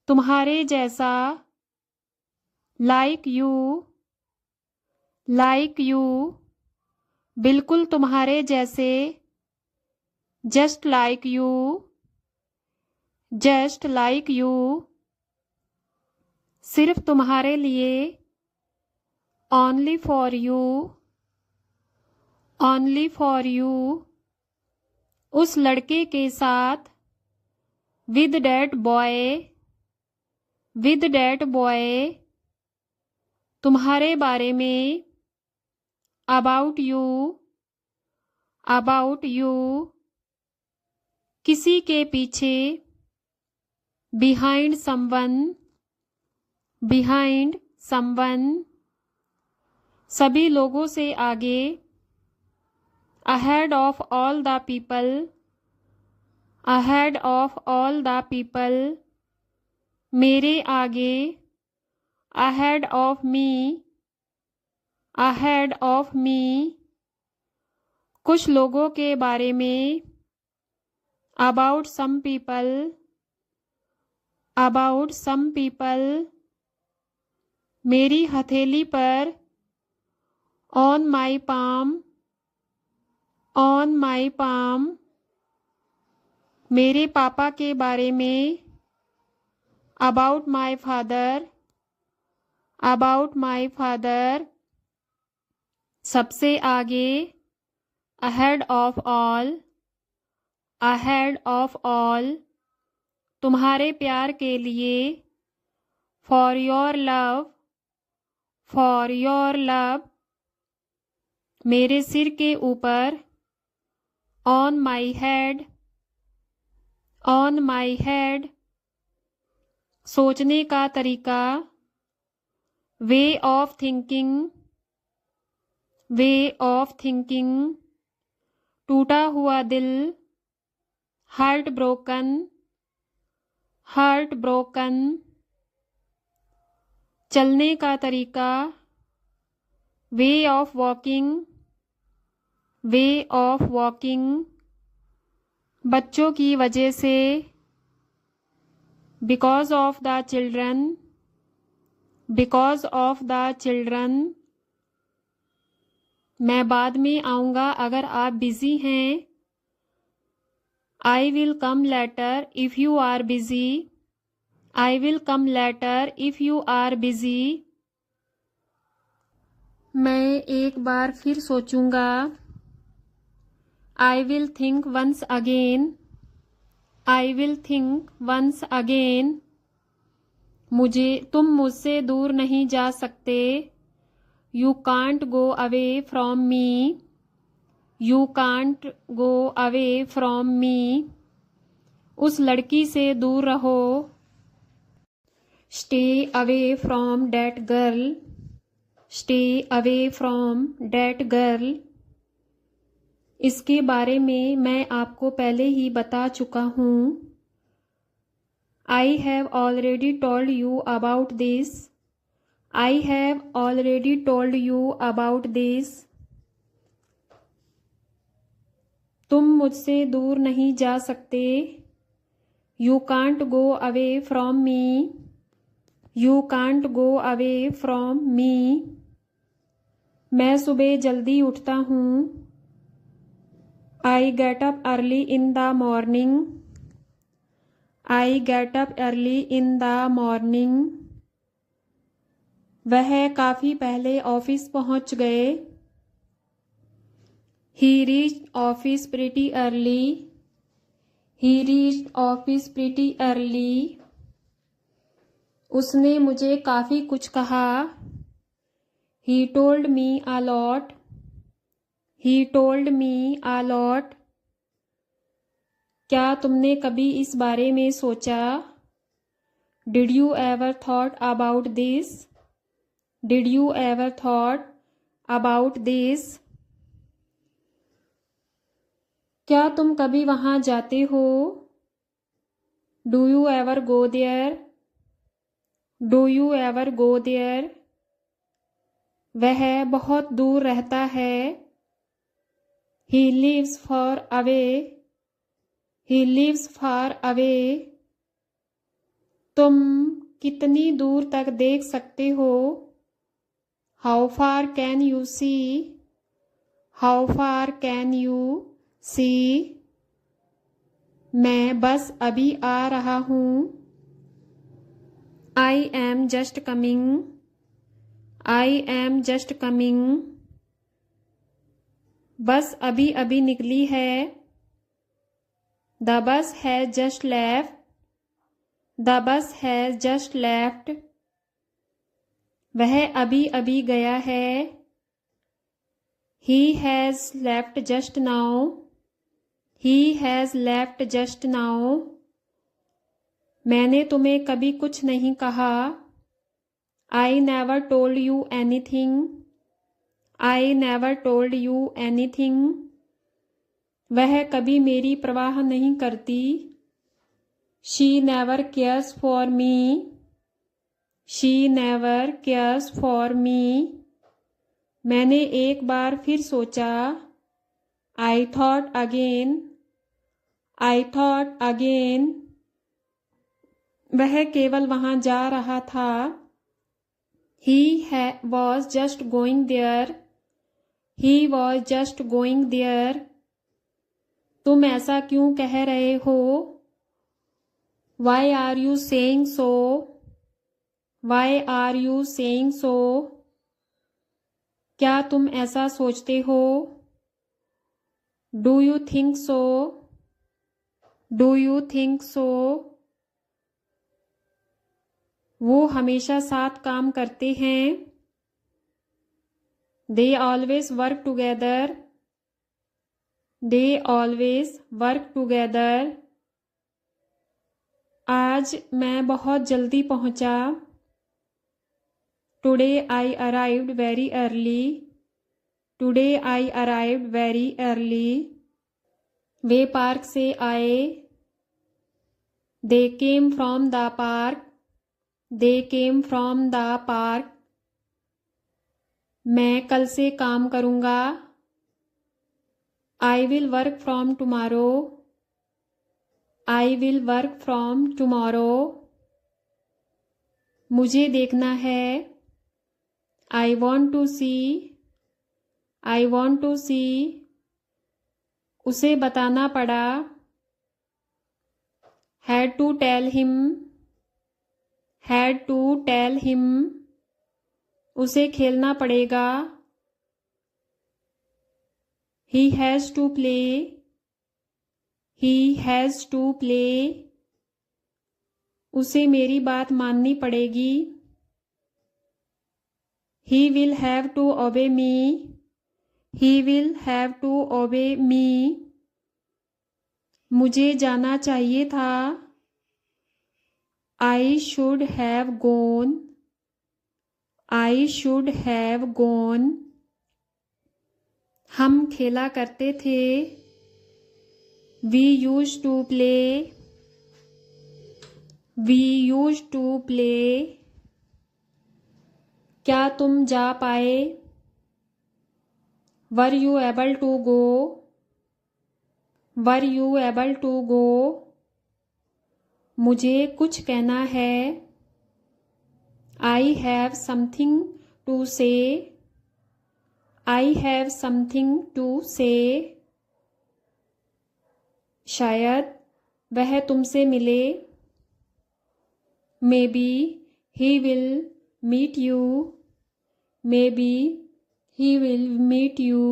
तुम्हारे जैसा, like you, like you, बिल्कुल तुम्हारे जैसे, just like you, just like you, सिर्फ तुम्हारे लिए, only for you, only for you, उस लड़के के साथ, with that boy, with that boy, तुम्हारे बारे में, अबाउट यू, अबाउट यू, किसी के पीछे, बिहाइंड समवन, बिहाइंड समवन, सभी लोगों से आगे, ahead of all the people, ahead of all the people, मेरे आगे, ahead of me, ahead of me, कुछ लोगों के बारे में, about some people, about some people, मेरी हथेली पर, on my palm, on my palm, मेरे पापा के बारे में, about my father, about my father, सबसे आगे, ahead of all, ahead of all, तुम्हारे प्यार के लिए, for your love, for your love, मेरे सिर के ऊपर, on my head, on my head, सोचने का तरीका, way of thinking, way of thinking, टूटा हुआ दिल, हार्ट ब्रोकन, हार्ट ब्रोकन, चलने का तरीका, way of walking, way of walking, बच्चों की वजह से, because of the children, because of the children, मैं बाद में आऊँगा अगर आप बिज़ी हैं, I will come later if you are busy, I will come later if you are busy, मैं एक बार फिर सोचूंगा, I will think once again, I will think once again, तुम मुझसे दूर नहीं जा सकते, you can't go away from me, you can't go away from me, उस लड़की से दूर रहो, stay away from that girl, stay away from that girl, इसके बारे में मैं आपको पहले ही बता चुका हूँ, I have already told you about this, I have already told you about this, तुम मुझसे दूर नहीं जा सकते, you can't go away from me, you can't go away from me, मैं सुबह जल्दी उठता हूँ, I get up early in the morning, I get up early in the morning, वह काफ़ी पहले ऑफिस पहुंच गए, ही रीच्ड ऑफिस प्रिटी अर्ली, ही रीच्ड ऑफिस प्रिटी अर्ली, उसने मुझे काफ़ी कुछ कहा, he told me a lot, he told me a lot, क्या तुमने कभी इस बारे में सोचा, did you ever thought about this, did you ever thought about this, क्या तुम कभी वहाँ जाते हो, do you ever go there, do you ever go there, वह बहुत दूर रहता है, he lives for away, he lives far away, तुम कितनी दूर तक देख सकते हो? How far can you see? How far can you see? मैं बस अभी आ रहा हूँ। I am just coming. I am just coming. Bus अभी अभी निकली है। The bus has just left. The bus has just left. वह अभी अभी गया है। He has left just now. He has left just now. मैंने तुम्हें कभी कुछ नहीं कहा। I never told you anything. I never told you anything. वह कभी मेरी परवाह नहीं करती। She never cares for me. She never cares for me. मैंने एक बार फिर सोचा। I thought again. I thought again. वह केवल वहां जा रहा था। He was just going there. He was just going there. तुम ऐसा क्यों कह रहे हो? Why are you saying so? Why are you saying so? क्या तुम ऐसा सोचते हो? Do you think so? Do you think so? वो हमेशा साथ काम करते हैं। They always work together. They always work together. आज मैं बहुत जल्दी पहुंचा। Today I arrived very early. Today I arrived very early. Way park से आए। They came from the park. They came from the park. मैं कल से काम करूंगा। I will work from tomorrow. I will work from tomorrow. मुझे देखना है। I want to see. I want to see. उसे बताना पड़ा। Had to tell him. Had to tell him. उसे खेलना पड़ेगा। He has to play. He has to play. उसे मेरी बात माननी पड़ेगी। He will have to obey me. He will have to obey me. मुझे जाना चाहिए था। I should have gone. I should have gone. हम खेला करते थे। We used to play. We used to play. क्या तुम जा पाए? Were you able to go? Were you able to go? मुझे कुछ कहना है। I have something to say. I have something to say. शायद वह तुमसे मिले। Maybe he will meet you. Maybe he will meet you.